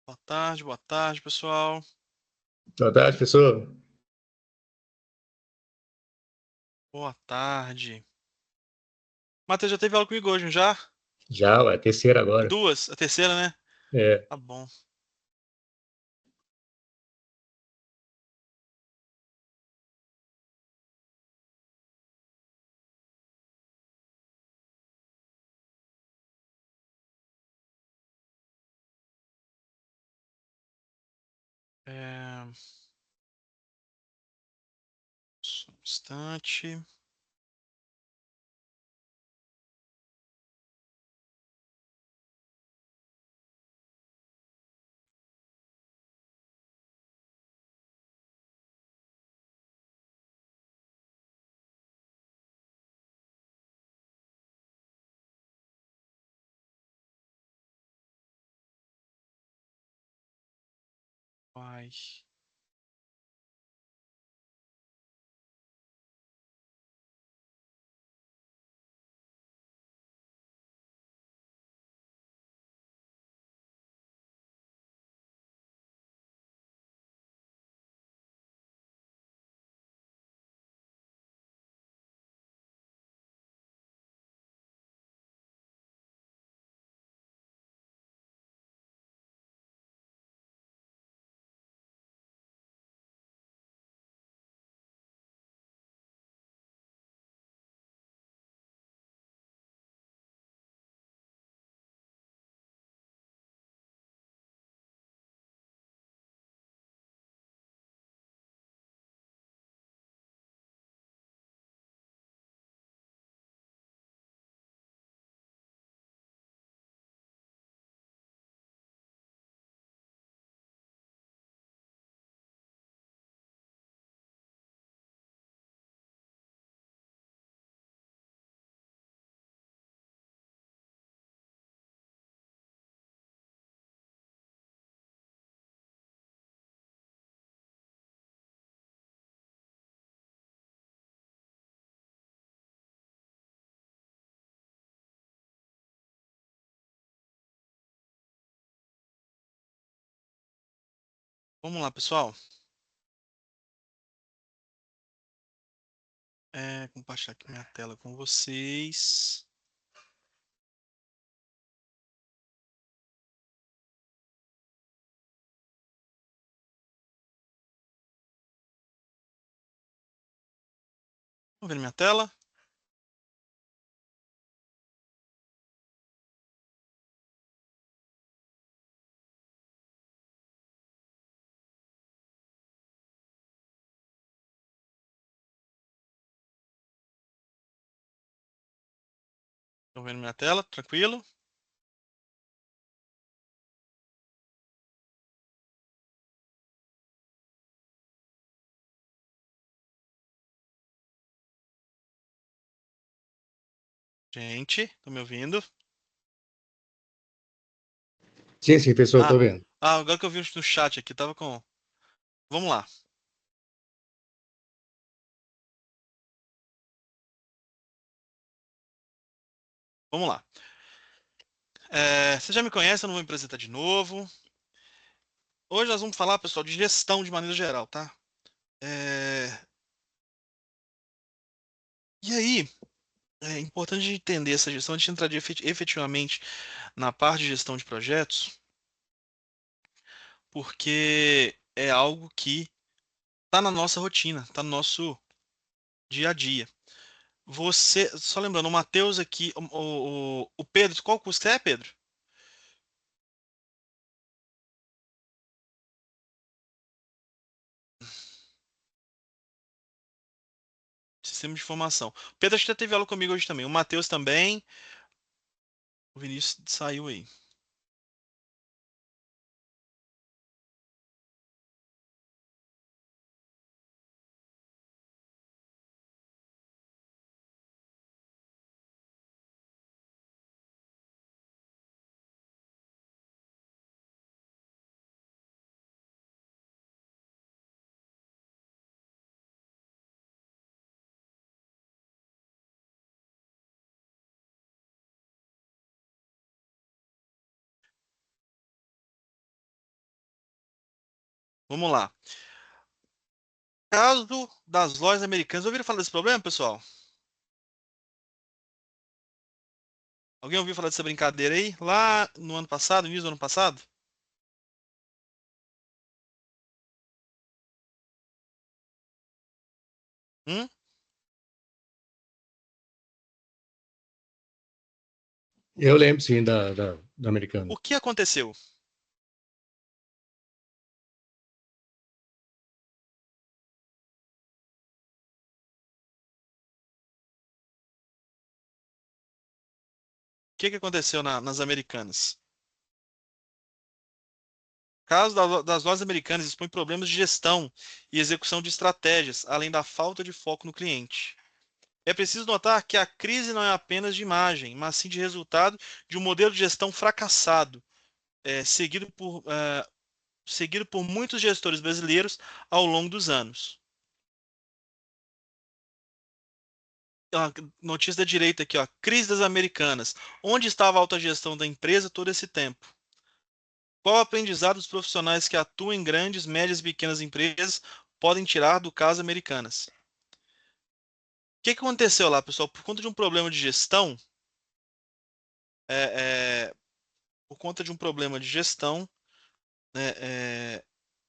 Boa tarde, pessoal. Boa tarde, professor. Boa tarde. Matheus, já teve aula comigo hoje, não já? Já, ué, terceira agora. Duas, a terceira, né? É, Tá bom. É... Só um instante. Vai. Vamos lá, pessoal. Compartilhar aqui minha tela com vocês. Estão vendo minha tela? Estão vendo minha tela? Tranquilo? Gente, estão me ouvindo? sim, sim, professor, Ah, tô vendo. agora que eu vi no chat aqui, tava com. Vamos lá. Vamos lá. Você já me conhece, eu não vou me apresentar de novo. Hoje nós vamos falar, pessoal, de gestão de maneira geral, tá? É, E aí, é importante entender essa gestão, antes de entrar efetivamente na parte de gestão de projetos, porque é algo que está na nossa rotina, está no nosso dia a dia. Só lembrando, o Matheus aqui, o Pedro, qual curso você é, Pedro? Sistema de informação. O Pedro acho que já teve aula comigo hoje também. O Matheus também. O Vinícius saiu aí. Vamos lá. Caso das lojas americanas. Ouviram falar desse problema, pessoal? Alguém ouviu falar dessa brincadeira aí? Lá no ano passado, início do ano passado? Hum? Eu lembro, sim, da americana. O que aconteceu? O que que aconteceu nas americanas? Caso das lojas americanas expõe problemas de gestão e execução de estratégias, além da falta de foco no cliente. É preciso notar que a crise não é apenas de imagem, mas sim de resultado de um modelo de gestão fracassado, seguido por muitos gestores brasileiros ao longo dos anos. Ó, notícia da direita aqui, ó, crise das americanas. Onde estava a alta gestão da empresa todo esse tempo? Qual o aprendizado os profissionais que atuam em grandes, médias e pequenas empresas podem tirar do caso Americanas? O que que aconteceu lá, pessoal? Por conta de um problema de gestão, é, é, por conta de um problema de gestão, né,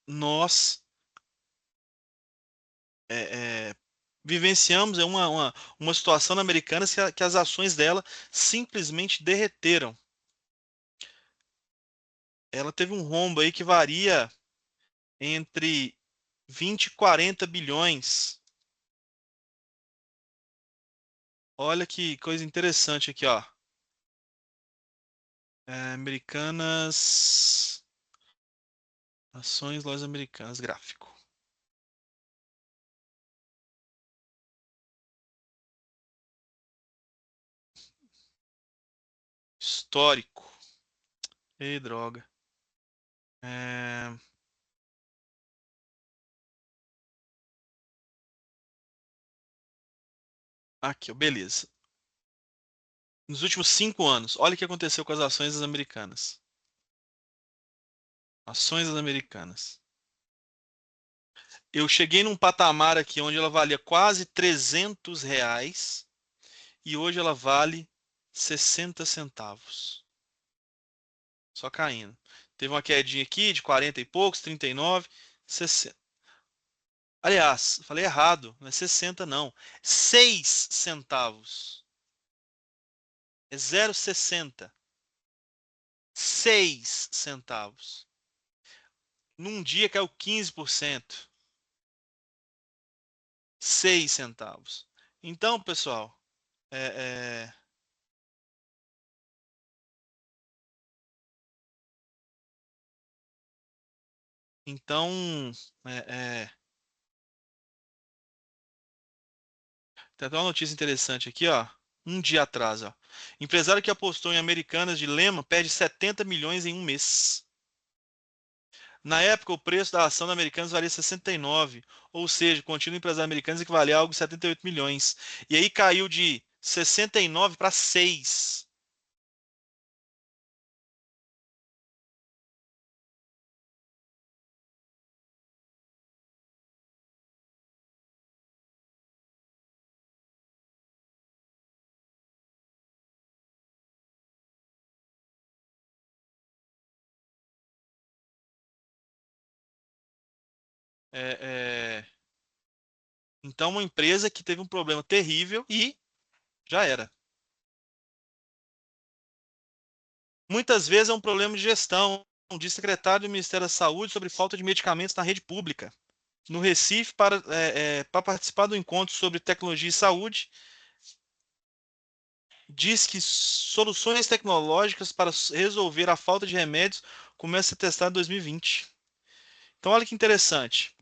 nós é, é, vivenciamos uma situação na Americanas que as ações dela simplesmente derreteram. Ela teve um rombo aí que varia entre 20 e 40 bilhões. Olha que coisa interessante aqui, ó. Americanas. Ações, lojas americanas, gráfico. Histórico. Ei, droga. É, Aqui, ó, beleza. Nos últimos 5 anos, olha o que aconteceu com as ações das americanas. Ações das americanas. Eu cheguei num patamar aqui onde ela valia quase R$ 300 e hoje ela vale 60 centavos. Só caindo. Teve uma quedinha aqui de 40 e poucos, 39, 60. Aliás, falei errado, não é 60 não. 6 centavos. É 0,60. 6 centavos. Num dia caiu 15%. 6 centavos. Então, pessoal, é, é, então, é, é, tem até uma notícia interessante aqui, ó. Um dia atrás, ó. Empresário que apostou em Americanas de Lema perde 70 milhões em um mês. Na época, o preço da ação da Americanas valia 69, ou seja, o contínuo empresário americano equivalia a algo de 78 milhões. E aí caiu de 69 para 6. É, é, Então, uma empresa que teve um problema terrível e já era. Muitas vezes é um problema de gestão, diz secretário do Ministério da Saúde sobre falta de medicamentos na rede pública. No Recife, para participar do encontro sobre tecnologia e saúde, diz que soluções tecnológicas para resolver a falta de remédios começam a ser testadas em 2020. Então, olha que interessante.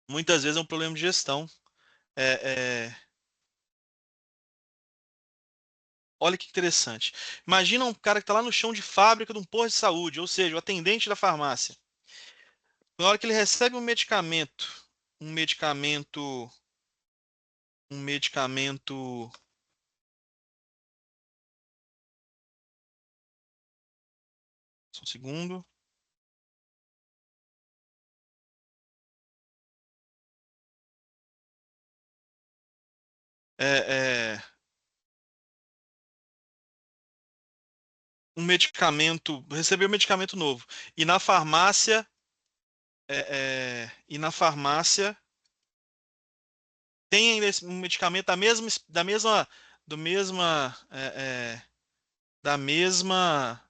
Muitas vezes é um problema de gestão. É, é, Olha que interessante. Imagina um cara que está lá no chão de fábrica de um posto de saúde, ou seja, o atendente da farmácia. Na hora que ele recebe um medicamento, um medicamento, só um segundo, é, um medicamento, receber um medicamento novo. E na farmácia, e na farmácia tem ainda um medicamento do mesma, da mesma,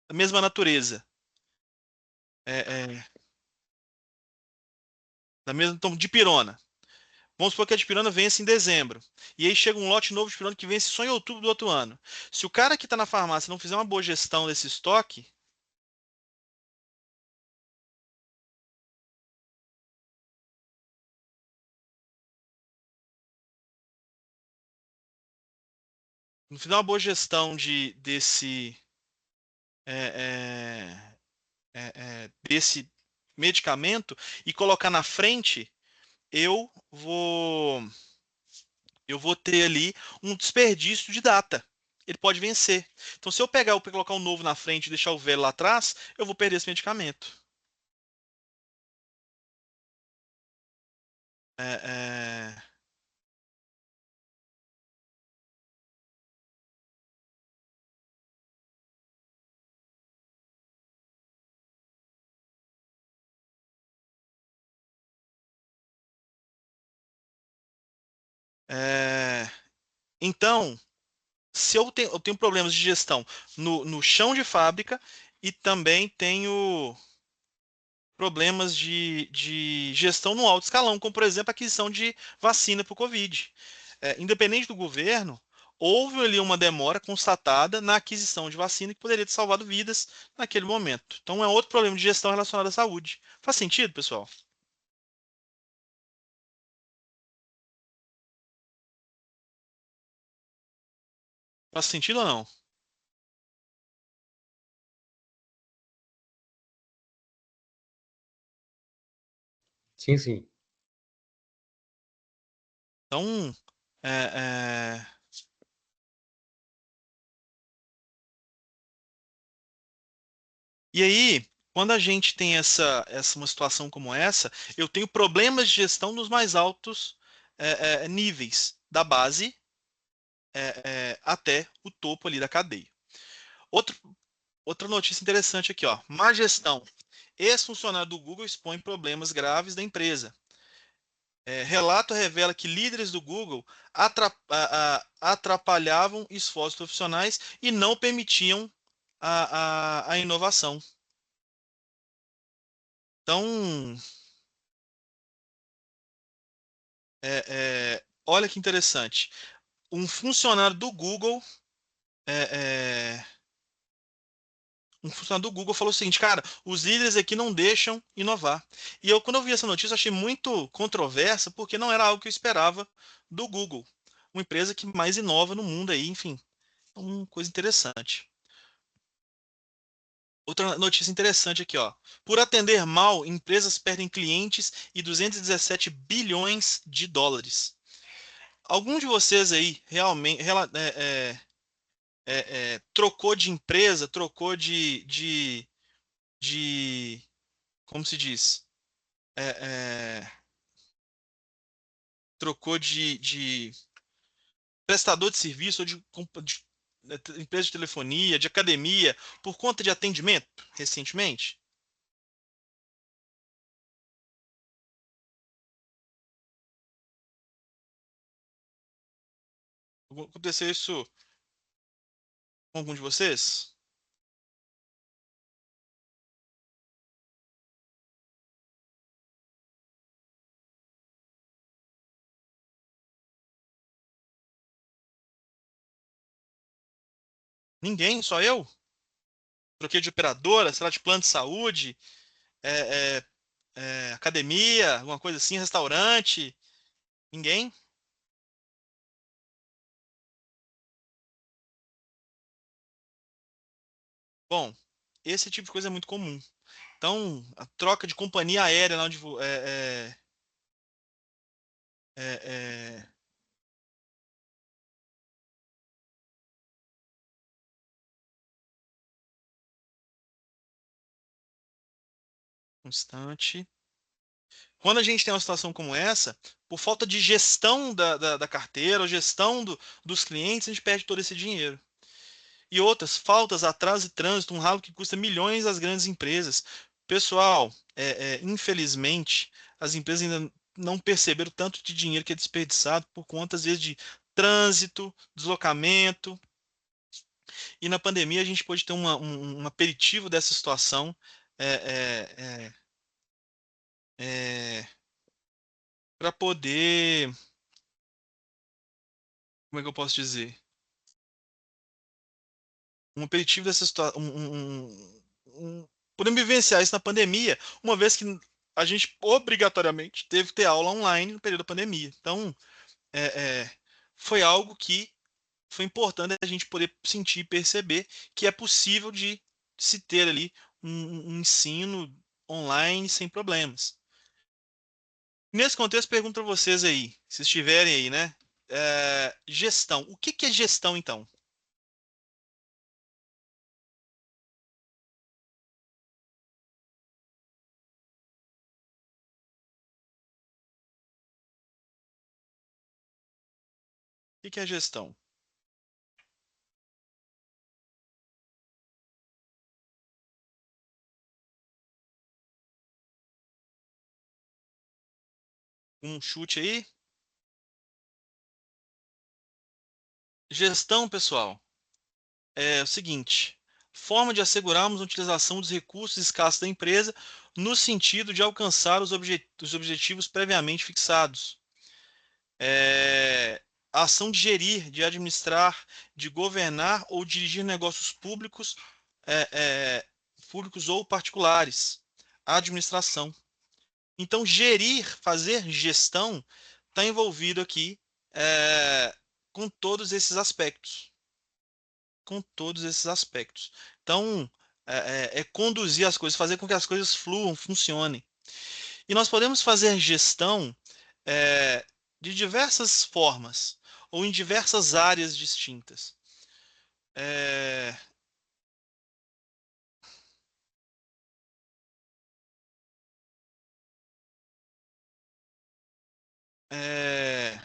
da mesma natureza. É, é, da mesma, então, dipirona. Vamos supor que a dipirona vence em dezembro. E aí chega um lote novo de dipirona que vence só em outubro do outro ano. Se o cara que está na farmácia não fizer uma boa gestão desse estoque, não fizer uma boa gestão é, desse medicamento e colocar na frente, eu vou eu vou ter ali um desperdício de data. Ele pode vencer. Então, se eu pegar e colocar um novo na frente e deixar o velho lá atrás, eu vou perder esse medicamento. É, é, então, se eu tenho problemas de gestão no chão de fábrica e também tenho problemas de gestão no alto escalão, como, por exemplo, a aquisição de vacina para o Covid. Independente do governo, houve ali uma demora constatada na aquisição de vacina que poderia ter salvado vidas naquele momento. Então, é outro problema de gestão relacionado à saúde. Faz sentido, pessoal? Faz sentido ou não? Sim, sim. Então, é, é, e aí, quando a gente tem uma situação como essa, eu tenho problemas de gestão nos mais altos níveis, da base até o topo ali da cadeia. Outro, outra notícia interessante aqui, ó. Má gestão. Ex-funcionário do Google expõe problemas graves da empresa. Relato revela que líderes do Google atrapalhavam esforços profissionais e não permitiam a inovação. Então, olha que interessante. Um funcionário do Google, é, é, um funcionário do Google falou o seguinte, cara, os líderes aqui não deixam inovar. E eu, quando eu vi essa notícia, eu achei muito controversa, porque não era algo que eu esperava do Google, uma empresa que mais inova no mundo aí, enfim, uma coisa interessante. Outra notícia interessante aqui, ó. Por atender mal, empresas perdem clientes e 217 bilhões de dólares. Algum de vocês aí realmente trocou de empresa, trocou de como se diz? É, é, trocou de prestador de serviço ou de empresa de telefonia, de academia, por conta de atendimento recentemente? Aconteceu isso com algum de vocês? Ninguém, só eu? Troquei de operadora, sei lá, de plano de saúde, é, academia, alguma coisa assim, restaurante. Ninguém? Bom, esse tipo de coisa é muito comum. Então, a troca de companhia aérea, lá onde, é, é, um instante. Quando a gente tem uma situação como essa, por falta de gestão da carteira, ou gestão dos clientes, a gente perde todo esse dinheiro. E outras, faltas, atraso e trânsito, um ralo que custa milhões às grandes empresas. Pessoal, infelizmente, as empresas ainda não perceberam tanto de dinheiro que é desperdiçado por conta, às vezes, de trânsito, deslocamento. E na pandemia a gente pôde ter um aperitivo dessa situação para poder, como é que eu posso dizer? Um aperitivo dessa situação, podemos vivenciar isso na pandemia, uma vez que a gente obrigatoriamente teve que ter aula online no período da pandemia. Então, é, é, foi algo que foi importante a gente poder sentir e perceber que é possível de se ter ali um ensino online sem problemas. Nesse contexto, pergunto para vocês aí, se estiverem aí, né? Gestão. O que que é gestão, então? O que que é gestão? Um chute aí? Gestão, pessoal, é o seguinte: forma de assegurarmos a utilização dos recursos escassos da empresa no sentido de alcançar os objetivos previamente fixados. É, a ação de gerir, de administrar, de governar ou dirigir negócios públicos, é, é, públicos ou particulares. A administração. Então, gerir, fazer gestão, está envolvido aqui com todos esses aspectos. Com todos esses aspectos. Então, é conduzir as coisas, fazer com que as coisas fluam, funcionem. E nós podemos fazer gestão de diversas formas ou em diversas áreas distintas. É, é,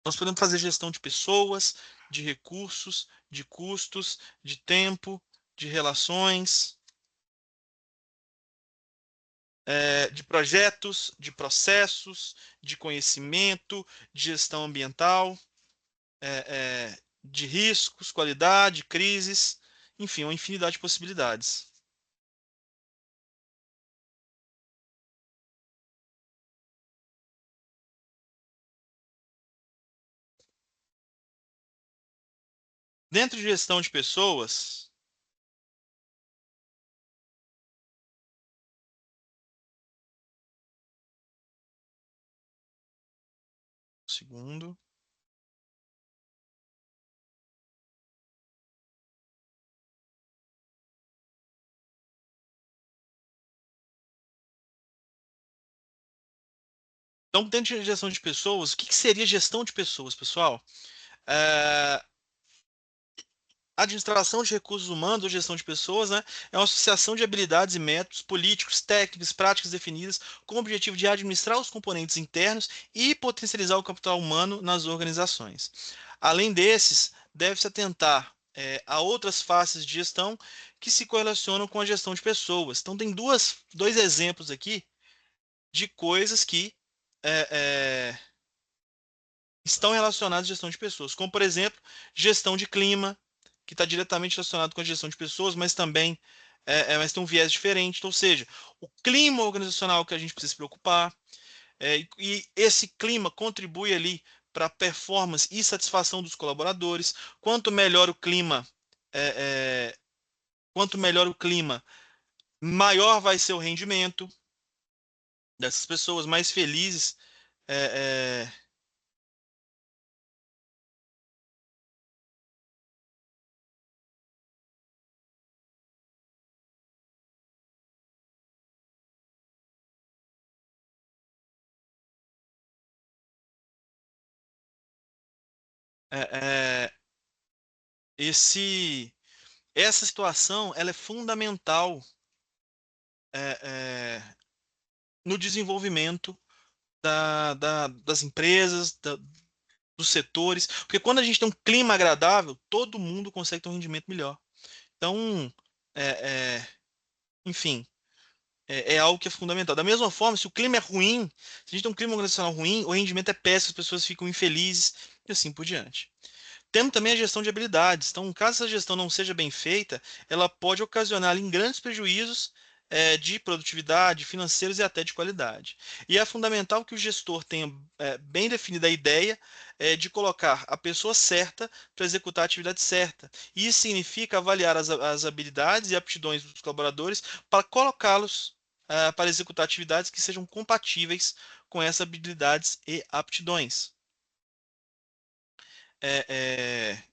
nós podemos fazer gestão de pessoas, de recursos, de custos, de tempo, de relações, de projetos, de processos, de conhecimento, de gestão ambiental, de riscos, qualidade, crises, enfim, uma infinidade de possibilidades. Dentro de gestão de pessoas, segundo. Então, dentro de gestão de pessoas, o que que seria gestão de pessoas, pessoal? É, Administração de recursos humanos ou gestão de pessoas, né, é uma associação de habilidades e métodos políticos, técnicos, práticas definidas com o objetivo de administrar os componentes internos e potencializar o capital humano nas organizações. Além desses, deve-se atentar a outras faces de gestão que se correlacionam com a gestão de pessoas. Então, tem dois exemplos aqui de coisas que é, é, estão relacionadas à gestão de pessoas, como, por exemplo, gestão de clima, que está diretamente relacionado com a gestão de pessoas, mas também mas tem um viés diferente. Ou seja, o clima organizacional que a gente precisa se preocupar, e esse clima contribui ali para a performance e satisfação dos colaboradores. Quanto melhor o clima, é, é, quanto melhor o clima, maior vai ser o rendimento dessas pessoas, mais felizes é, é, é, esse essa situação ela é fundamental no desenvolvimento das empresas, dos setores, porque quando a gente tem um clima agradável, todo mundo consegue ter um rendimento melhor. Então, enfim, é algo que é fundamental. Da mesma forma, se o clima é ruim, se a gente tem um clima organizacional ruim, o rendimento é péssimo, as pessoas ficam infelizes e assim por diante. Temos também a gestão de habilidades. Então, caso essa gestão não seja bem feita, ela pode ocasionar ali, grandes prejuízos de produtividade, financeiros e até de qualidade. E é fundamental que o gestor tenha bem definida a ideia de colocar a pessoa certa para executar a atividade certa. Isso significa avaliar as habilidades e aptidões dos colaboradores para colocá-los para executar atividades que sejam compatíveis com essas habilidades e aptidões. É, é,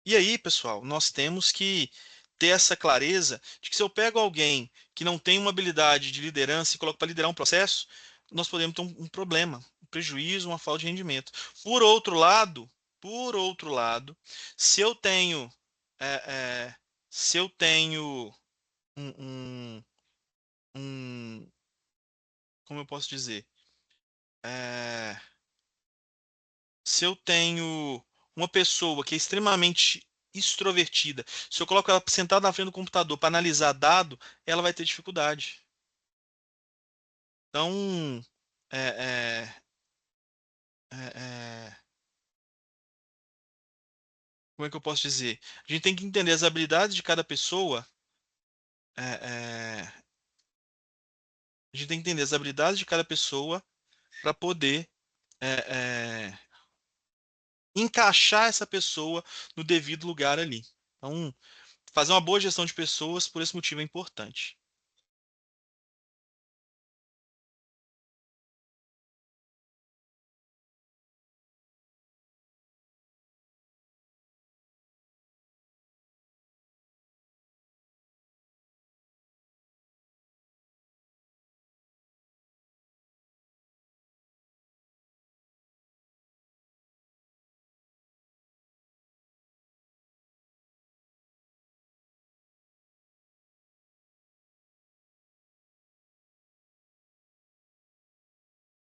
E aí, pessoal, nós temos que ter essa clareza de que se eu pego alguém que não tem uma habilidade de liderança e coloco para liderar um processo, nós podemos ter um problema, um prejuízo, uma falta de rendimento. Por outro lado, por outro lado, se eu tenho, é, é, se eu tenho um, um- um- como eu posso dizer, É, se eu tenho uma pessoa que é extremamente extrovertida, se eu coloco ela sentada na frente do computador para analisar dado, ela vai ter dificuldade. Então, é, é, é, como é que eu posso dizer? A gente tem que entender as habilidades de cada pessoa. é, é, a gente tem que entender as habilidades de cada pessoa para poder é, é, encaixar essa pessoa no devido lugar ali. Então, fazer uma boa gestão de pessoas, por esse motivo, é importante.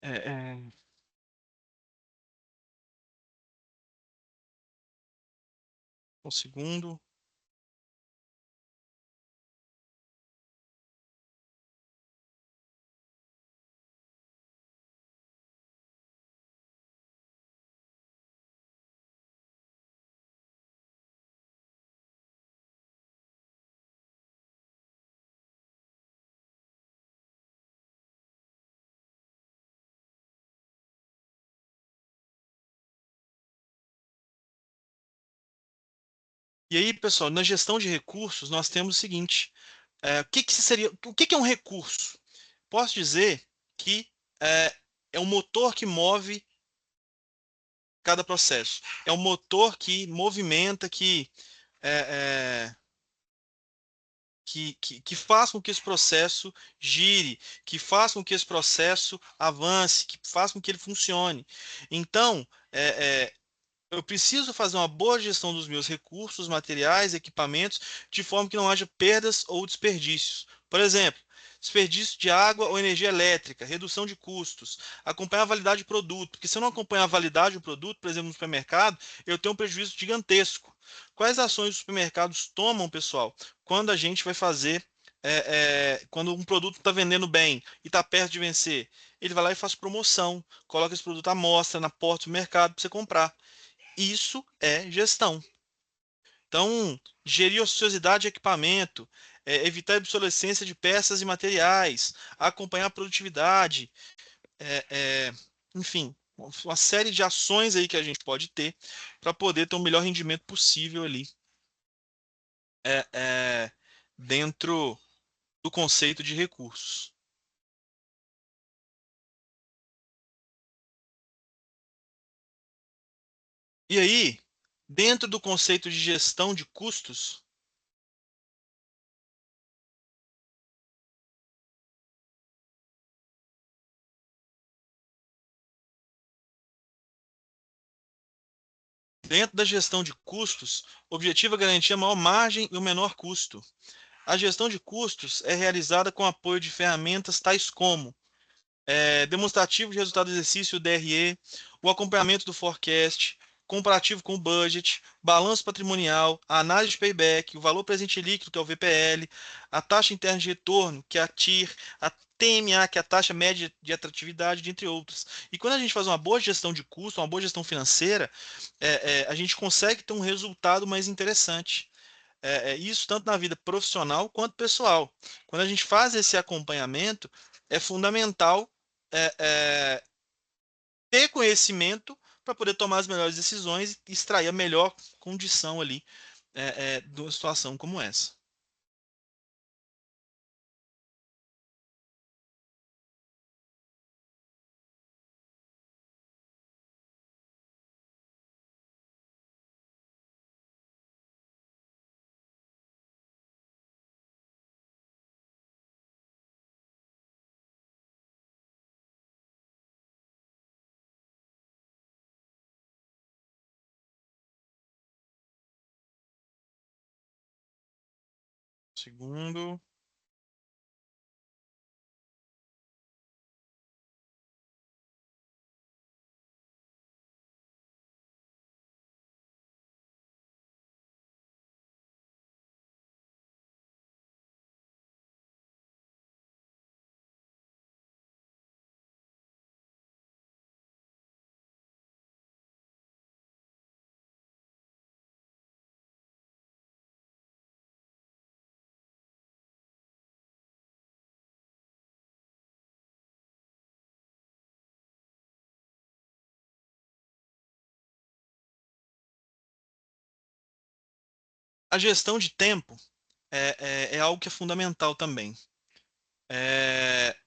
É, é, um segundo. E aí, pessoal, na gestão de recursos, nós temos o seguinte: o que que é um recurso? Posso dizer que é, é um motor que move cada processo. É um motor que movimenta, é, é, que faz com que esse processo gire, que faz com que esse processo avance, que faz com que ele funcione. Então, eu preciso fazer uma boa gestão dos meus recursos, materiais, equipamentos, de forma que não haja perdas ou desperdícios. Por exemplo, desperdício de água ou energia elétrica, redução de custos, acompanhar a validade do produto, porque se eu não acompanhar a validade do produto, por exemplo, no supermercado, eu tenho um prejuízo gigantesco. Quais ações os supermercados tomam, pessoal, quando a gente vai fazer, quando um produto está vendendo bem e está perto de vencer? Ele vai lá e faz promoção, coloca esse produto à mostra na porta do mercado para você comprar. Isso é gestão. Então, gerir ociosidade de equipamento, evitar a obsolescência de peças e materiais, acompanhar a produtividade, é, é, enfim, uma série de ações aí que a gente pode ter para poder ter o melhor rendimento possível ali é, é, dentro do conceito de recursos. E aí, dentro do conceito de gestão de custos, dentro da gestão de custos, o objetivo é garantir a maior margem e o menor custo. A gestão de custos é realizada com apoio de ferramentas tais como demonstrativo de resultado do exercício, DRE, o acompanhamento do forecast, comparativo com o budget, balanço patrimonial, a análise de payback, o valor presente líquido, que é o VPL, a taxa interna de retorno, que é a TIR, a TMA, que é a taxa média de atratividade, entre outras. E quando a gente faz uma boa gestão de custo, uma boa gestão financeira, a gente consegue ter um resultado mais interessante. Isso tanto na vida profissional quanto pessoal. Quando a gente faz esse acompanhamento, é fundamental é, é, ter conhecimento para poder tomar as melhores decisões e extrair a melhor condição ali de uma situação como essa. Segundo, a gestão de tempo é algo que é fundamental também.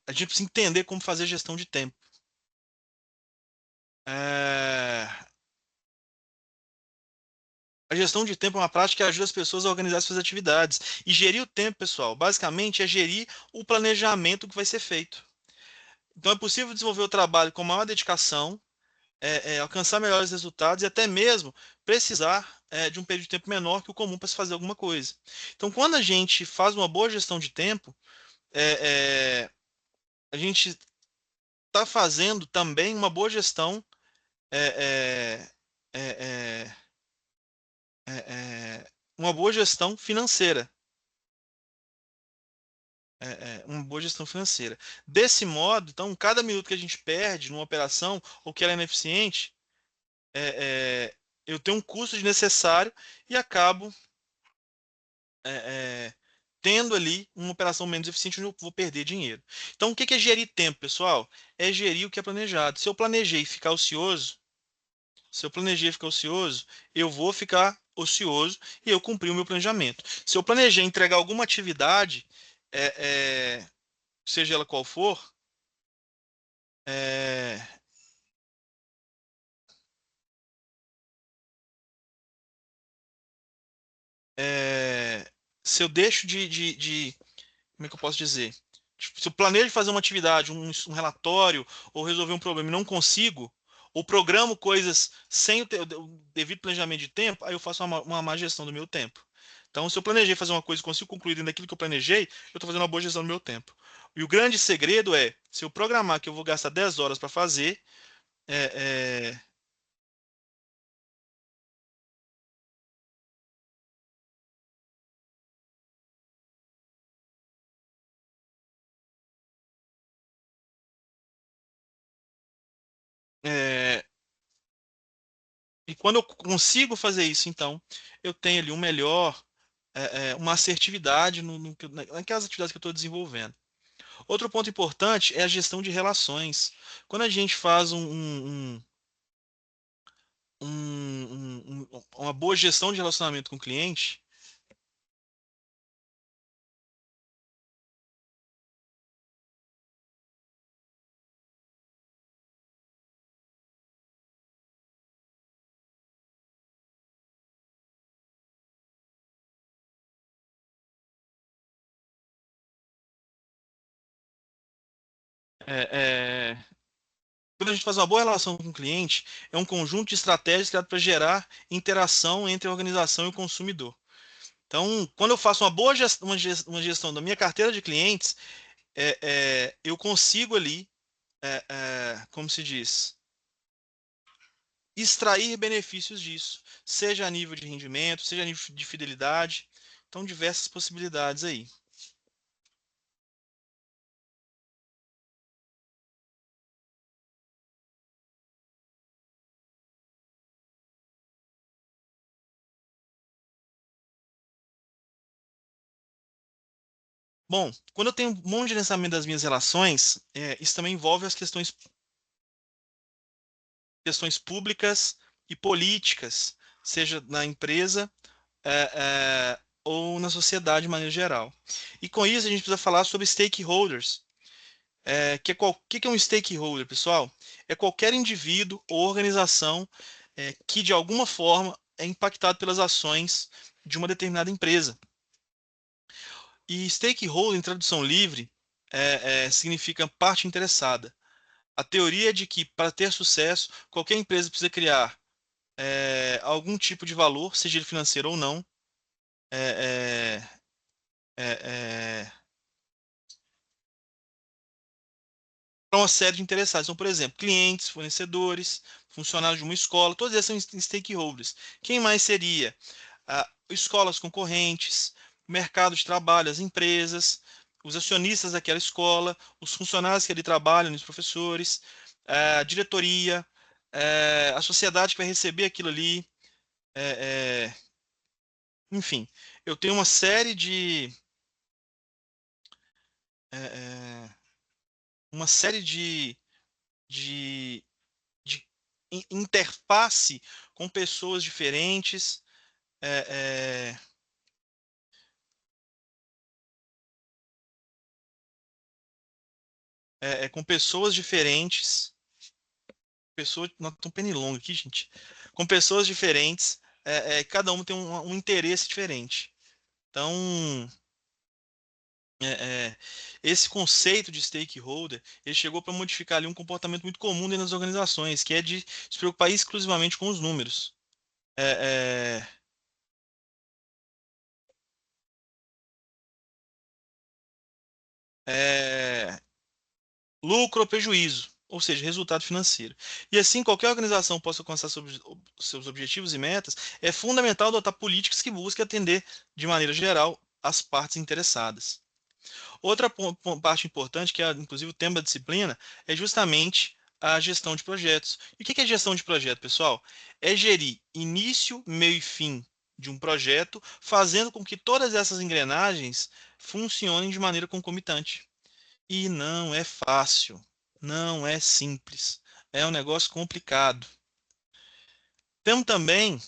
A gente precisa entender como fazer gestão de tempo. É, A gestão de tempo é uma prática que ajuda as pessoas a organizar suas atividades. E gerir o tempo, pessoal, basicamente é gerir o planejamento que vai ser feito. Então é possível desenvolver o trabalho com maior dedicação, alcançar melhores resultados e até mesmo precisar de um período de tempo menor que o comum para se fazer alguma coisa. Então, quando a gente faz uma boa gestão de tempo, é, é, a gente está fazendo também uma boa gestão, é, é, é, é, uma boa gestão financeira. Uma boa gestão financeira. Desse modo, então, cada minuto que a gente perde numa operação ou que ela é ineficiente, é, é, eu tenho um custo desnecessário e acabo é, é, tendo ali uma operação menos eficiente onde eu vou perder dinheiro. Então, o que é gerir tempo, pessoal? É gerir o que é planejado. Se eu planejei ficar ocioso, se eu planejei ficar ocioso, eu vou ficar ocioso e eu cumpri o meu planejamento. Se eu planejei entregar alguma atividade, seja ela qual for, é, é, se eu deixo como é que eu posso dizer? Tipo, se eu planejo fazer uma atividade, um relatório, ou resolver um problema e não consigo, ou programo coisas sem o devido planejamento de tempo, aí eu faço uma má gestão do meu tempo. Então, se eu planejei fazer uma coisa e consigo concluir dentro daquilo que eu planejei, eu estou fazendo uma boa gestão do meu tempo. E o grande segredo é, se eu programar que eu vou gastar 10 horas para fazer, é, é, é, e quando eu consigo fazer isso, então, eu tenho ali um melhor, uma assertividade naquelas atividades que eu estou desenvolvendo. Outro ponto importante é a gestão de relações. Quando a gente faz uma boa gestão de relacionamento com o cliente, é, é, quando a gente faz uma boa relação com o cliente, é um conjunto de estratégias criado para gerar interação entre a organização e o consumidor. Então, quando eu faço uma boa gestão, uma gestão da minha carteira de clientes, eu consigo ali, como se diz, extrair benefícios disso, seja a nível de rendimento, seja a nível de fidelidade. Então, diversas possibilidades aí. Bom, quando eu tenho um bom gerenciamento das minhas relações, isso também envolve as questões públicas e políticas, seja na empresa, ou na sociedade de maneira geral. E com isso a gente precisa falar sobre stakeholders. Que é um stakeholder, pessoal? É qualquer indivíduo ou organização que de alguma forma é impactado pelas ações de uma determinada empresa. E stakeholder, em tradução livre, significa parte interessada. A teoria é de que, para ter sucesso, qualquer empresa precisa criar algum tipo de valor, seja ele financeiro ou não, é, é, é, é, para uma série de interessados. Então, por exemplo, clientes, fornecedores, funcionários de uma escola, todos esses são stakeholders. Quem mais seria? Escolas concorrentes, mercado de trabalho, as empresas, os acionistas daquela escola, os funcionários que ali trabalham, os professores, a diretoria, a sociedade que vai receber aquilo ali. é, é, Enfim, eu tenho uma série é, é, uma série de, de interface com pessoas diferentes, é, é, com pessoas diferentes, pessoas, não tão pernilongo aqui, gente, com pessoas diferentes, cada um tem um interesse diferente. Então, é, é, esse conceito de stakeholder, ele chegou para modificar ali um comportamento muito comum dentro das organizações, que é de se preocupar exclusivamente com os números. É, é, é, lucro ou prejuízo, ou seja, resultado financeiro. E assim, qualquer organização possa alcançar seus objetivos e metas, é fundamental adotar políticas que busquem atender, de maneira geral, as partes interessadas. Outra parte importante, que é inclusive o tema da disciplina, é justamente a gestão de projetos. E o que é gestão de projeto, pessoal? É gerir início, meio e fim de um projeto, fazendo com que todas essas engrenagens funcionem de maneira concomitante. E não é fácil, não é simples, é um negócio complicado. Temos também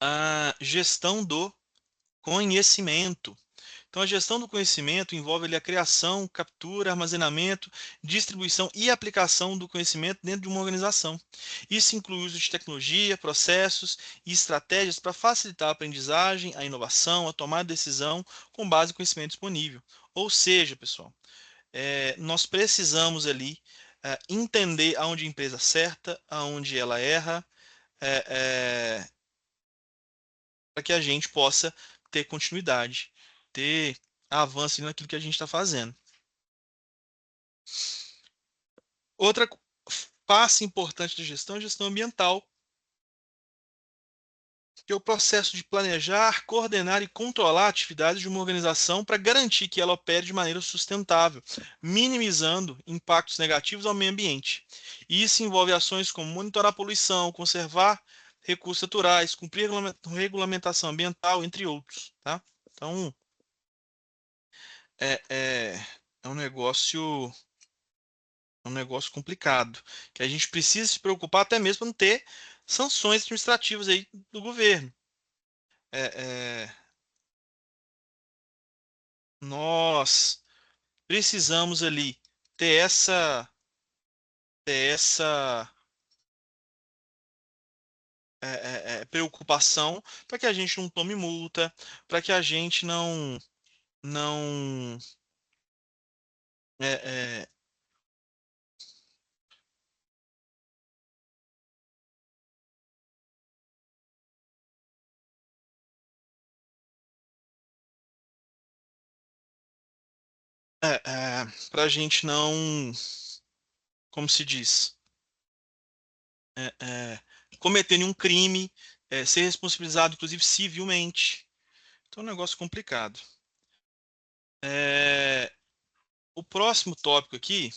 a gestão do conhecimento. Então, a gestão do conhecimento envolve ali a criação, captura, armazenamento, distribuição e aplicação do conhecimento dentro de uma organização. Isso inclui o uso de tecnologia, processos e estratégias para facilitar a aprendizagem, a inovação, a tomada de decisão com base em conhecimento disponível. Ou seja, pessoal, nós precisamos ali entender aonde a empresa acerta, aonde ela erra, para que a gente possa ter continuidade, ter avanço naquilo que a gente está fazendo. Outra face importante da gestão é a gestão ambiental, que é o processo de planejar, coordenar e controlar atividades de uma organização para garantir que ela opere de maneira sustentável, minimizando impactos negativos ao meio ambiente. E isso envolve ações como monitorar a poluição, conservar recursos naturais, cumprir regulamentação ambiental, entre outros, tá? Então, é, é, é um negócio complicado, que a gente precisa se preocupar até mesmo para não ter sanções administrativas aí do governo. É, é, Nós precisamos ali ter essa preocupação para que a gente não tome multa, para que a gente não é, é, Para a gente não, como se diz, é, é, cometer nenhum crime, ser responsabilizado, inclusive civilmente. Então é um negócio complicado. É, o próximo tópico aqui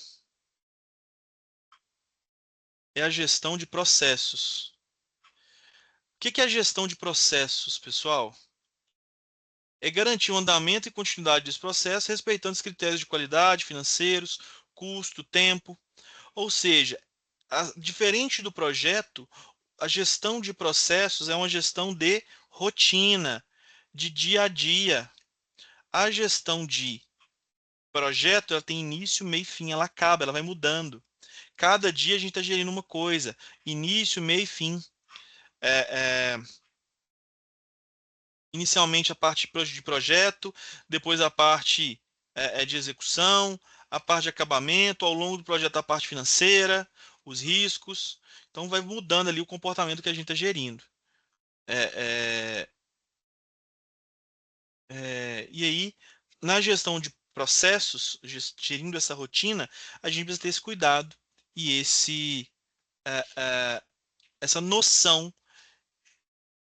é a gestão de processos. O que que é a gestão de processos, pessoal? É garantir o andamento e continuidade desse processo, respeitando os critérios de qualidade, financeiros, custo, tempo. Ou seja, diferente do projeto, a gestão de processos é uma gestão de rotina, de dia a dia. A gestão de projeto, ela tem início, meio e fim, ela acaba, ela vai mudando. Cada dia a gente está gerindo uma coisa, início, meio e fim. É, é, inicialmente a parte de projeto, depois a parte de execução, a parte de acabamento, ao longo do projeto a parte financeira, os riscos. Então vai mudando ali o comportamento que a gente está gerindo. É, e aí, na gestão de processos, gerindo essa rotina, a gente precisa ter esse cuidado e é, é, essa noção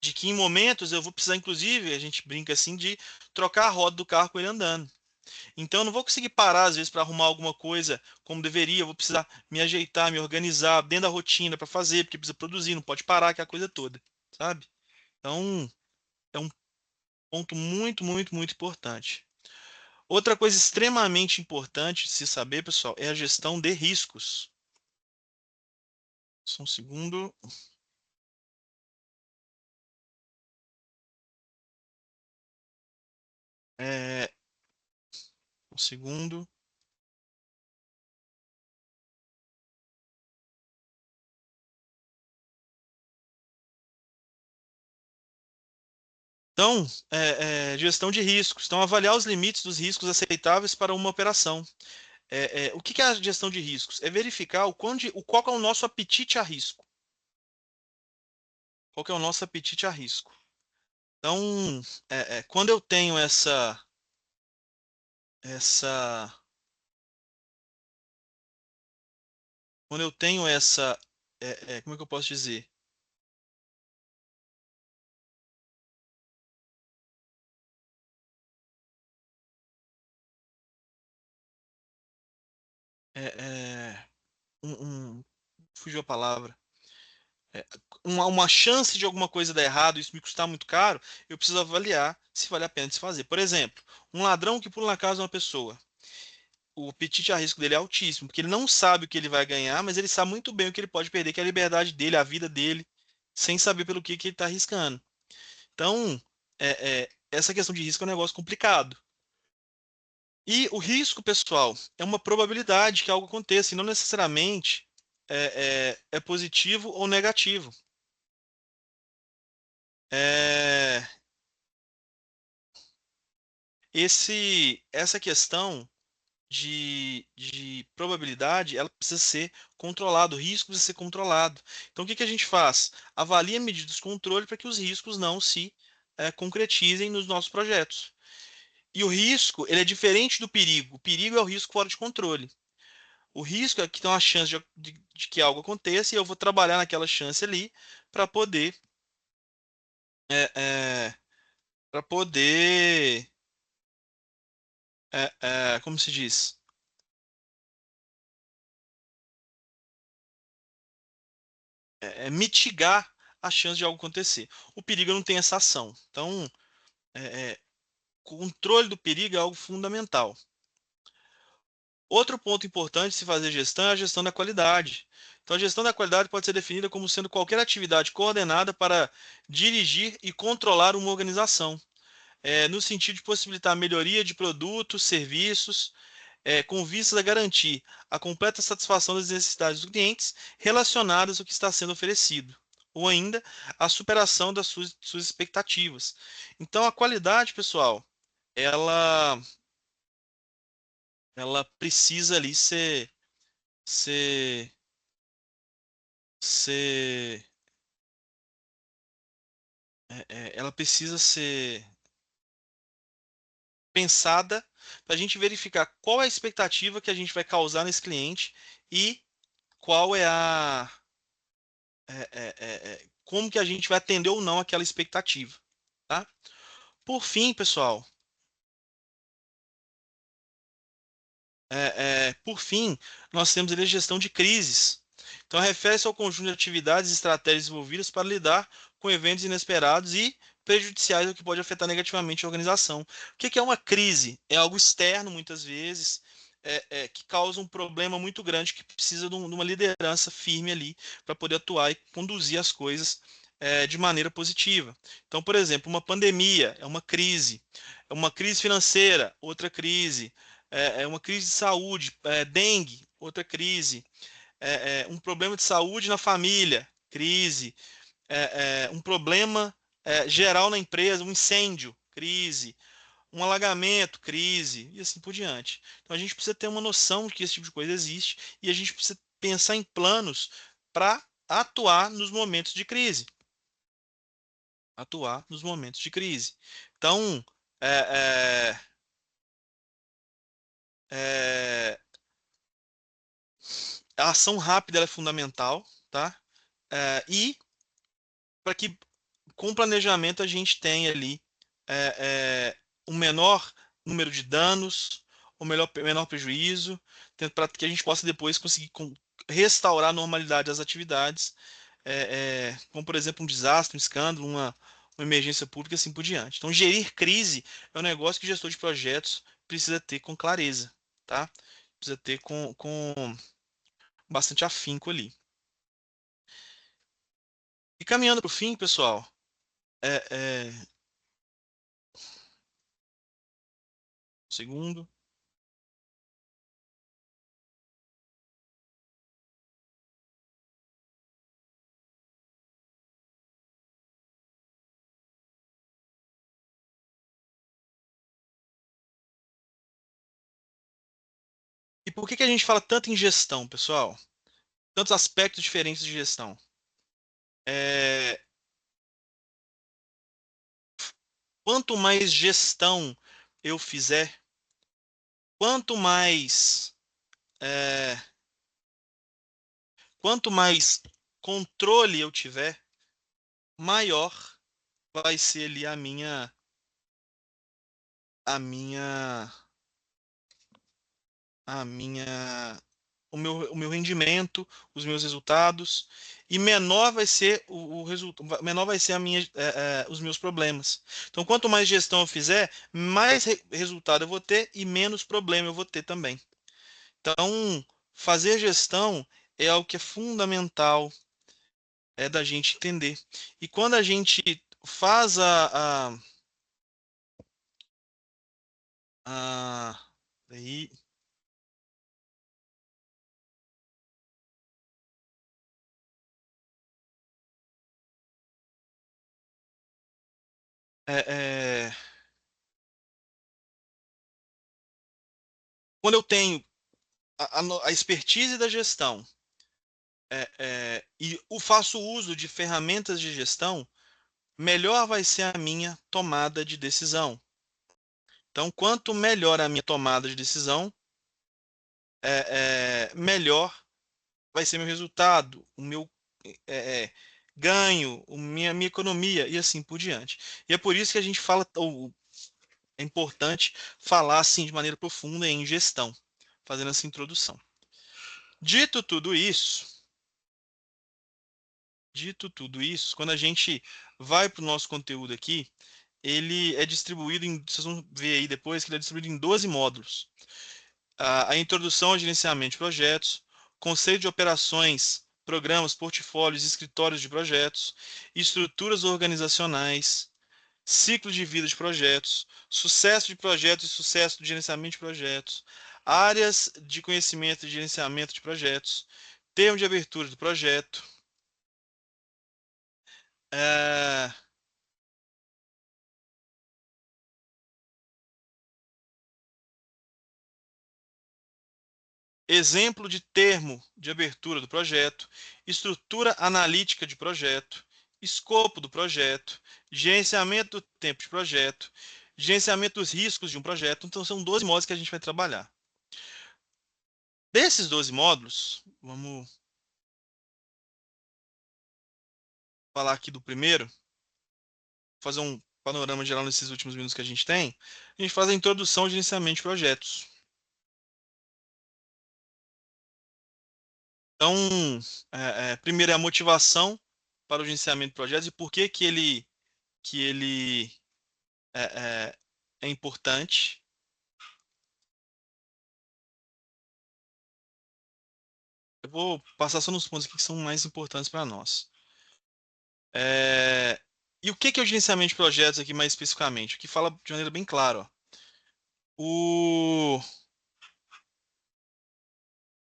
de que em momentos eu vou precisar, inclusive, a gente brinca assim, de trocar a roda do carro com ele andando. Então eu não vou conseguir parar, às vezes, para arrumar alguma coisa como deveria, eu vou precisar me ajeitar, me organizar dentro da rotina para fazer, porque precisa produzir, não pode parar, que é a coisa toda, sabe? Então, é um ponto muito, muito, muito importante. Outra coisa extremamente importante de se saber, pessoal, é a gestão de riscos. Só um segundo. É, um segundo. Então, gestão de riscos. Então, avaliar os limites dos riscos aceitáveis para uma operação. O que que é a gestão de riscos? É verificar qual que é o nosso apetite a risco. Qual que é o nosso apetite a risco? Então, quando eu tenho essa, quando eu tenho essa, como é que eu posso dizer? É, é, fugiu a palavra. É, uma chance de alguma coisa dar errado, isso me custar muito caro, eu preciso avaliar se vale a pena de se fazer. Por exemplo, um ladrão que pula na casa de uma pessoa. O apetite a risco dele é altíssimo, porque ele não sabe o que ele vai ganhar, mas ele sabe muito bem o que ele pode perder, que é a liberdade dele, a vida dele, sem saber pelo que ele está arriscando. Então, essa questão de risco é um negócio complicado. E o risco, pessoal, é uma probabilidade que algo aconteça, e não necessariamente é positivo ou negativo. É, essa questão de probabilidade, ela precisa ser controlada, o risco precisa ser controlado. Então, o que que a gente faz? Avalia medidas de controle para que os riscos não se concretizem nos nossos projetos. E o risco, ele é diferente do perigo. O perigo é o risco fora de controle. O risco é que tem uma chance de que algo aconteça e eu vou trabalhar naquela chance ali para poder, é, é, para poder, como se diz? Mitigar a chance de algo acontecer. O perigo não tem essa ação. Então, controle do perigo é algo fundamental. Outro ponto importante de se fazer gestão é a gestão da qualidade. Então, a gestão da qualidade pode ser definida como sendo qualquer atividade coordenada para dirigir e controlar uma organização, no sentido de possibilitar a melhoria de produtos, serviços, com vistas a garantir a completa satisfação das necessidades dos clientes relacionadas ao que está sendo oferecido, ou ainda a superação das suas expectativas. Então, a qualidade, pessoal, ela, ela precisa ali ser, ser, ela precisa ser pensada para a gente verificar qual é a expectativa que a gente vai causar nesse cliente e qual é a como que a gente vai atender ou não aquela expectativa, tá? Por fim, pessoal, por fim, nós temos ali a gestão de crises. Então, refere-se ao conjunto de atividades e estratégias desenvolvidas para lidar com eventos inesperados e prejudiciais, o que pode afetar negativamente a organização. O que que é uma crise? É algo externo, muitas vezes, que causa um problema muito grande, que precisa de uma liderança firme ali para poder atuar e conduzir as coisas de maneira positiva. Então, por exemplo, uma pandemia é uma crise financeira, outra crise, uma crise de saúde, dengue, outra crise, um problema de saúde na família, crise, um problema geral na empresa, um incêndio, crise, um alagamento, crise, e assim por diante. Então a gente precisa ter uma noção de que esse tipo de coisa existe e a gente precisa pensar em planos para atuar nos momentos de crise. Atuar nos momentos de crise. Então, é, é, a ação rápida ela é fundamental, tá? E para que com planejamento a gente tenha ali um menor número de danos, menor prejuízo, para que a gente possa depois conseguir restaurar a normalidade das atividades, como por exemplo um desastre, um escândalo, uma emergência pública e assim por diante. Então, gerir crise é um negócio que o gestor de projetos precisa ter com clareza, tá? Precisa ter com bastante afinco ali. E caminhando para o fim, pessoal, é, é, um segundo. E por que que a gente fala tanto em gestão, pessoal? Tantos aspectos diferentes de gestão. É, quanto mais gestão eu fizer, quanto mais, é, quanto mais controle eu tiver, maior vai ser ali a minha, a minha, o meu rendimento, os meus resultados, e menor vai ser o resultado, menor vai ser os meus problemas. Então, quanto mais gestão eu fizer, mais resultado eu vou ter e menos problema eu vou ter também. Então, fazer gestão é algo que é fundamental da gente entender. E quando a gente faz aí, é, é, quando eu tenho a expertise da gestão e faço uso de ferramentas de gestão, melhor vai ser a minha tomada de decisão. Então, quanto melhor a minha tomada de decisão, melhor vai ser meu resultado, o meu ganho, minha economia e assim por diante. E é por isso que a gente fala, ou é importante falar assim de maneira profunda em gestão, fazendo essa introdução. Dito tudo isso, quando a gente vai para o nosso conteúdo aqui, ele é distribuído em, vocês vão ver aí depois que ele é distribuído em 12 módulos. A introdução ao gerenciamento de projetos, conceito de operações, programas, portfólios, escritórios de projetos, estruturas organizacionais, ciclo de vida de projetos, sucesso de projetos e sucesso do gerenciamento de projetos, áreas de conhecimento e gerenciamento de projetos, termo de abertura do projeto, é, exemplo de termo de abertura do projeto, estrutura analítica de projeto, escopo do projeto, gerenciamento do tempo de projeto, gerenciamento dos riscos de um projeto. Então, são 12 módulos que a gente vai trabalhar. Desses 12 módulos, vamos falar aqui do primeiro, fazer um panorama geral nesses últimos minutos que a gente tem. A gente faz a introdução ao gerenciamento de projetos. Então, primeiro é a motivação para o gerenciamento de projetos e por que ele é, é importante. Eu vou passar só nos pontos aqui que são mais importantes para nós. E o que é o gerenciamento de projetos aqui mais especificamente? O que fala de maneira bem clara, ó.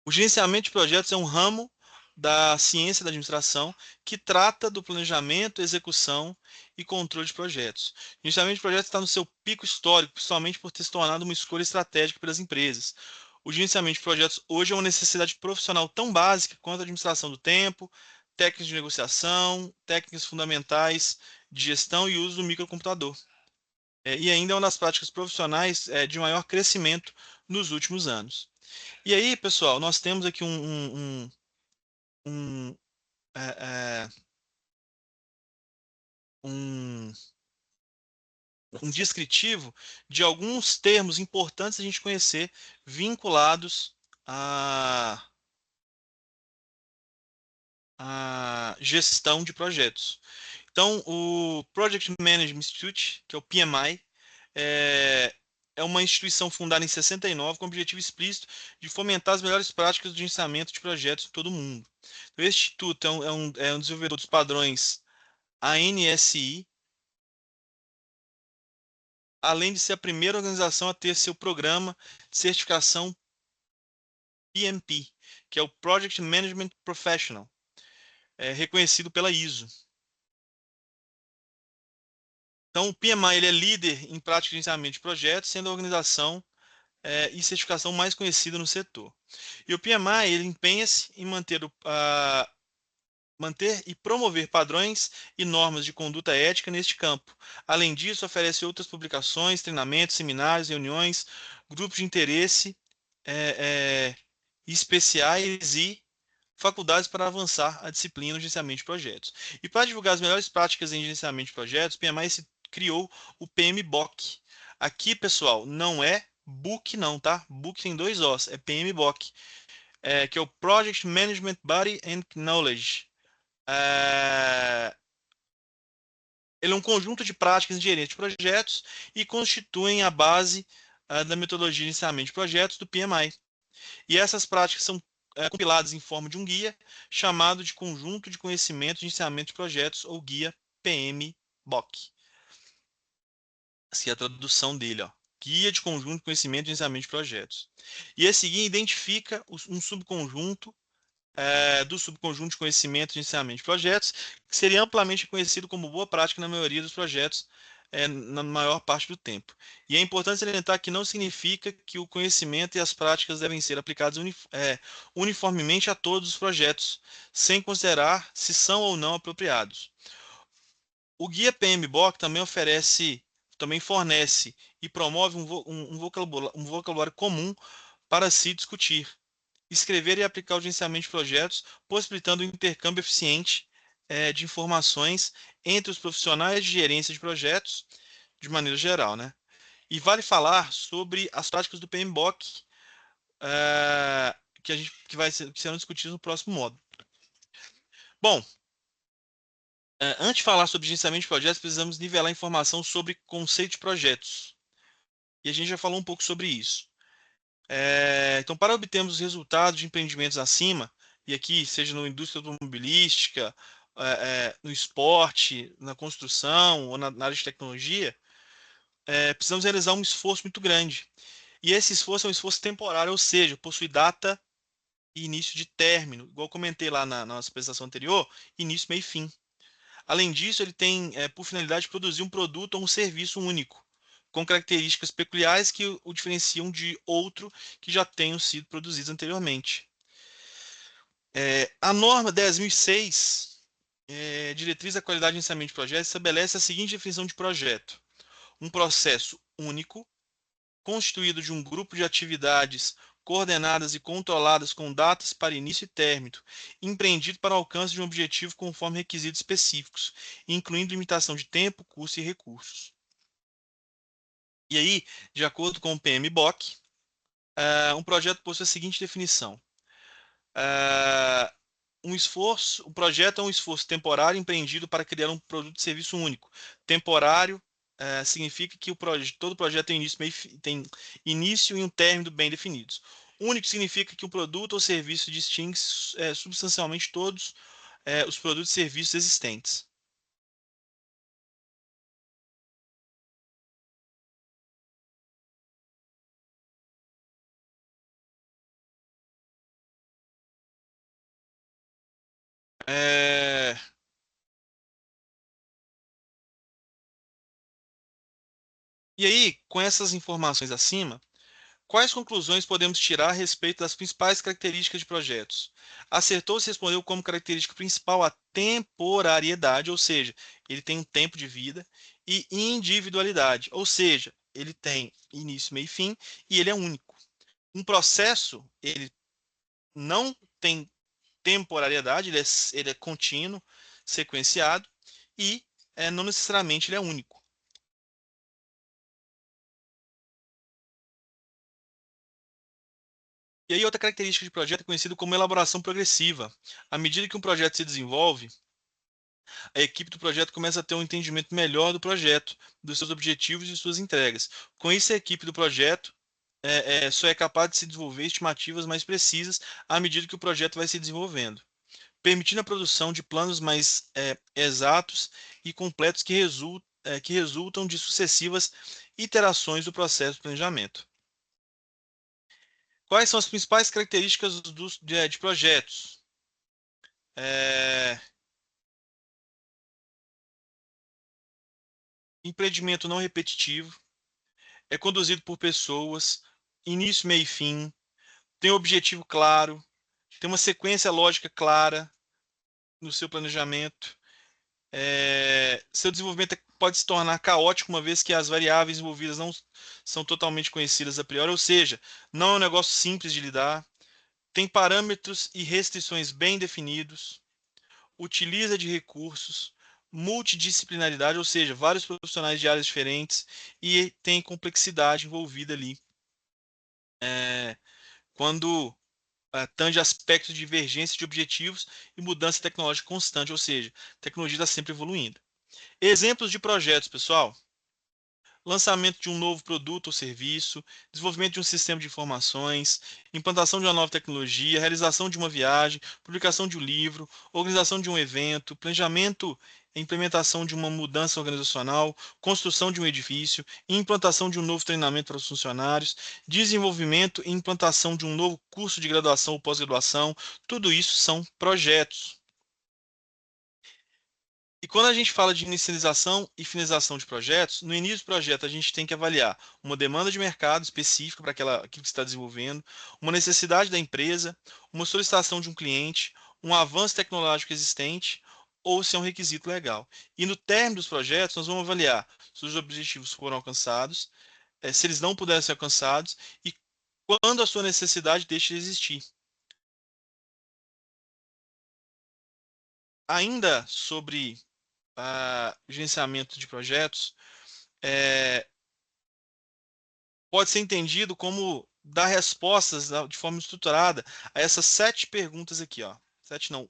O gerenciamento de projetos é um ramo da ciência da administração que trata do planejamento, execução e controle de projetos. O gerenciamento de projetos está no seu pico histórico, principalmente por ter se tornado uma escolha estratégica pelas empresas. O gerenciamento de projetos hoje é uma necessidade profissional tão básica quanto a administração do tempo, técnicas de negociação, técnicas fundamentais de gestão e uso do microcomputador. E ainda é uma das práticas profissionais de maior crescimento nos últimos anos. E aí, pessoal, nós temos aqui um, é, é, um, um descritivo de alguns termos importantes a gente conhecer vinculados à, à gestão de projetos. Então, o Project Management Institute, que é o PMI, é, é uma instituição fundada em 69 com o objetivo explícito de fomentar as melhores práticas de gerenciamento de projetos em todo o mundo. Então, esse instituto é um desenvolvedor dos padrões ANSI, além de ser a primeira organização a ter seu programa de certificação PMP, que é o Project Management Professional, reconhecido pela ISO. Então, o PMI ele é líder em prática de gerenciamento de projetos, sendo a organização e certificação mais conhecida no setor. E o PMI ele empenha-se em manter e promover padrões e normas de conduta ética neste campo. Além disso, oferece outras publicações, treinamentos, seminários, reuniões, grupos de interesse especiais e faculdades para avançar a disciplina de gerenciamento de projetos. E para divulgar as melhores práticas em gerenciamento de projetos, o PMI criou o PMBOK. Aqui, pessoal, não é book não, tá? Book tem dois Os, é PMBOK, que é o Project Management Body and Knowledge. Ele é um conjunto de práticas de gerência de projetos e constituem a base da metodologia de gerenciamento de projetos do PMI. E essas práticas são compiladas em forma de um guia chamado de Conjunto de Conhecimento de Gerenciamento de Projetos, ou Guia PMBOK. Essa é a tradução dele, ó. Guia de Conjunto de Conhecimento de Gerenciamento de Projetos. E esse guia identifica um subconjunto do subconjunto de conhecimento de gerenciamento de projetos, que seria amplamente conhecido como boa prática na maioria dos projetos, na maior parte do tempo. E é importante salientar que não significa que o conhecimento e as práticas devem ser aplicados uniformemente a todos os projetos, sem considerar se são ou não apropriados. O guia PMBOK também fornece e promove um vocabulário comum para se discutir, escrever e aplicar o gerenciamento de projetos, possibilitando o intercâmbio eficiente de informações entre os profissionais de gerência de projetos, de maneira geral, né? E vale falar sobre as práticas do PMBOK, que serão discutidas no próximo módulo. Bom, antes de falar sobre gerenciamento de projetos, precisamos nivelar informação sobre conceito de projetos. E a gente já falou um pouco sobre isso. Então, para obtermos os resultados de empreendimentos acima, e aqui, seja na indústria automobilística, no esporte, na construção ou na área de tecnologia, precisamos realizar um esforço muito grande. E esse esforço é um esforço temporário, ou seja, possui data e início de término. Igual eu comentei lá na nossa apresentação anterior, início, meio e fim. Além disso, ele tem por finalidade produzir um produto ou um serviço único, com características peculiares que o diferenciam de outro que já tenham sido produzidos anteriormente. A norma 10.006, Diretriz da Qualidade de Gerenciamento de Projetos, estabelece a seguinte definição de projeto. um processo único, constituído de um grupo de atividades coordenadas e controladas com datas para início e término, empreendido para o alcance de um objetivo conforme requisitos específicos, incluindo limitação de tempo, custo e recursos. E aí, de acordo com o PMBOK, um projeto possui a seguinte definição. Ah, o projeto é um esforço temporário empreendido para criar um produto de serviço único. Temporário significa que todo projeto tem início e um término bem definidos. Único significa que um produto ou serviço distingue substancialmente todos os produtos e serviços existentes. É, E aí, com essas informações acima, quais conclusões podemos tirar a respeito das principais características de projetos? Acertou-se respondeu como característica principal a temporariedade, ou seja, ele tem um tempo de vida, e individualidade, ou seja, ele tem início, meio e fim, e ele é único. Um processo, ele não tem temporariedade, ele é contínuo, sequenciado, e não necessariamente ele é único. E aí, outra característica de projeto é conhecido como elaboração progressiva. À medida que um projeto se desenvolve, a equipe do projeto começa a ter um entendimento melhor do projeto, dos seus objetivos e suas entregas. Com isso, a equipe do projeto só é capaz de se desenvolver estimativas mais precisas à medida que o projeto vai se desenvolvendo, permitindo a produção de planos mais exatos e completos que resultam de sucessivas iterações do processo de planejamento. Quais são as principais características de projetos? É, Empreendimento não repetitivo, é conduzido por pessoas, início, meio e fim, tem um objetivo claro, tem uma sequência lógica clara no seu planejamento. Seu desenvolvimento pode se tornar caótico uma vez que as variáveis envolvidas não são totalmente conhecidas a priori, ou seja, não é um negócio simples de lidar, tem parâmetros e restrições bem definidos, utiliza de recursos, multidisciplinaridade, ou seja, vários profissionais de áreas diferentes e tem complexidade envolvida ali. Quando tange aspectos de divergência de objetivos e mudança tecnológica constante, ou seja, a tecnologia está sempre evoluindo. Exemplos de projetos, pessoal. Lançamento de um novo produto ou serviço, desenvolvimento de um sistema de informações, implantação de uma nova tecnologia, realização de uma viagem, publicação de um livro, organização de um evento, planejamento e implementação de uma mudança organizacional, construção de um edifício, implantação de um novo treinamento para os funcionários, desenvolvimento e implantação de um novo curso de graduação ou pós-graduação, tudo isso são projetos. E quando a gente fala de inicialização e finalização de projetos, no início do projeto a gente tem que avaliar uma demanda de mercado específica para aquilo que está desenvolvendo, uma necessidade da empresa, uma solicitação de um cliente, um avanço tecnológico existente ou se é um requisito legal. E no término dos projetos, nós vamos avaliar se os objetivos foram alcançados, se eles não puderem ser alcançados e quando a sua necessidade deixa de existir. Ainda sobre gerenciamento de projetos, é, pode ser entendido como dar respostas de forma estruturada a essas 7 perguntas aqui, ó. 7 não,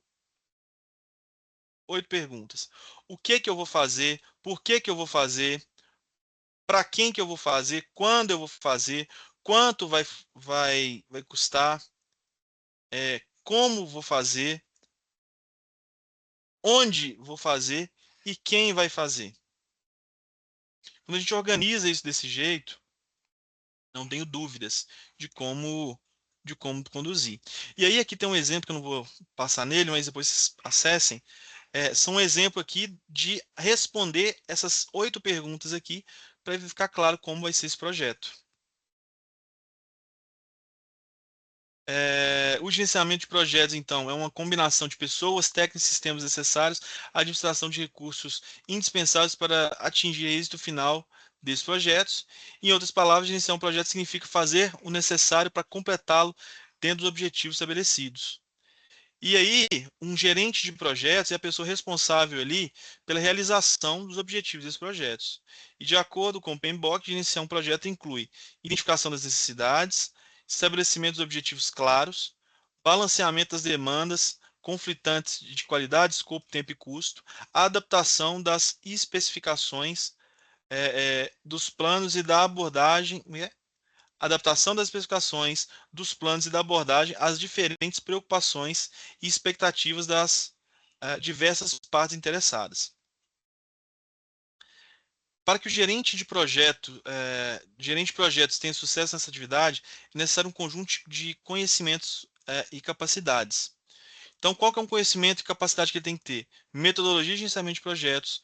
8 perguntas. O que que eu vou fazer? Por que que eu vou fazer? Para quem que eu vou fazer? Quando eu vou fazer? Quanto vai custar? Como vou fazer? Onde vou fazer? E quem vai fazer? Quando a gente organiza isso desse jeito, não tenho dúvidas de como conduzir. E aí aqui tem um exemplo que eu não vou passar nele, mas depois vocês acessem. São um exemplo aqui de responder essas 8 perguntas aqui para ficar claro como vai ser esse projeto. O gerenciamento de projetos, então, é uma combinação de pessoas, técnicos e sistemas necessários, administração de recursos indispensáveis para atingir o êxito final desses projetos. Em outras palavras, gerenciar um projeto significa fazer o necessário para completá-lo dentro dos objetivos estabelecidos. E aí, um gerente de projetos é a pessoa responsável ali pela realização dos objetivos desses projetos. E de acordo com o PMBOK, gerenciar um projeto inclui identificação das necessidades, estabelecimento dos objetivos claros, balanceamento das demandas conflitantes de qualidade, escopo, tempo e custo, a adaptação das especificações dos planos e da abordagem, adaptação das especificações, dos planos e da abordagem às diferentes preocupações e expectativas das diversas partes interessadas. Para que o gerente de projetos tenha sucesso nessa atividade, é necessário um conjunto de conhecimentos e capacidades. Então, qual que é um conhecimento e capacidade que ele tem que ter? Metodologia de gerenciamento de projetos.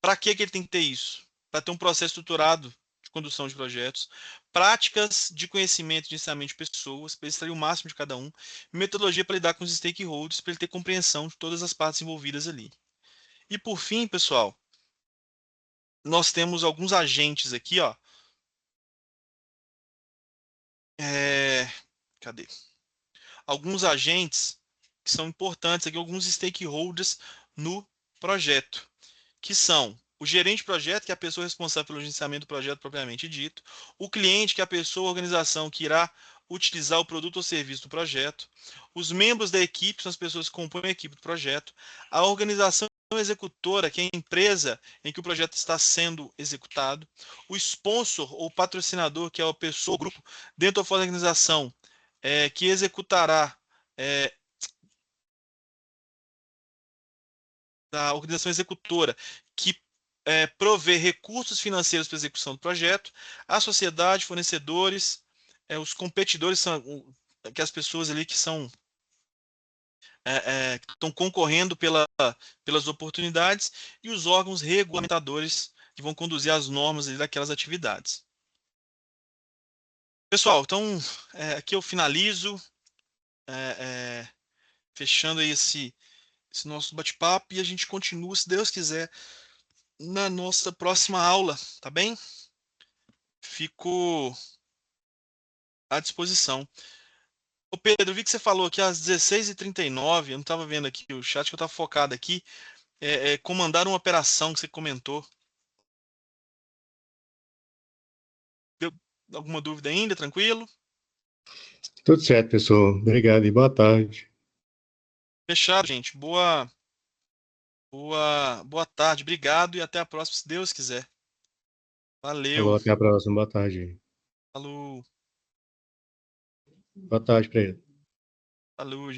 Para que ele tem que ter isso? Para ter um processo estruturado de condução de projetos, práticas de conhecimento e gerenciamento de pessoas, para ele extrair o máximo de cada um, metodologia para lidar com os stakeholders, para ele ter compreensão de todas as partes envolvidas ali. E por fim, pessoal, nós temos alguns agentes aqui, ó. É, Cadê? Alguns agentes que são importantes aqui, alguns stakeholders no projeto, que são o gerente de projeto, que é a pessoa responsável pelo gerenciamento do projeto propriamente dito, o cliente, que é a pessoa ou organização que irá utilizar o produto ou serviço do projeto, os membros da equipe, são as pessoas que compõem a equipe do projeto, a organização executora, que é a empresa em que o projeto está sendo executado, o sponsor ou patrocinador, que é a pessoa ou grupo dentro da organização que executará é, da organização executora, que provê recursos financeiros para a execução do projeto, a sociedade, fornecedores, os competidores são que as pessoas ali que são que estão concorrendo pelas oportunidades e os órgãos regulamentadores que vão conduzir as normas ali daquelas atividades. Pessoal, então aqui eu finalizo, é, é, fechando aí esse nosso bate-papo e a gente continua, se Deus quiser, na nossa próxima aula, tá bem? Fico à disposição. Ô Pedro, eu vi que você falou que às 16h39, eu não estava vendo aqui o chat, que eu estava focado aqui, comandar uma operação que você comentou. Deu alguma dúvida ainda? Tranquilo? Tudo certo, pessoal. Obrigado e boa tarde. Fechado, gente. Boa tarde. Obrigado e até a próxima, se Deus quiser. Falou, Valeu. até a próxima. Boa tarde. Falou. Boa tarde para ele. Falou,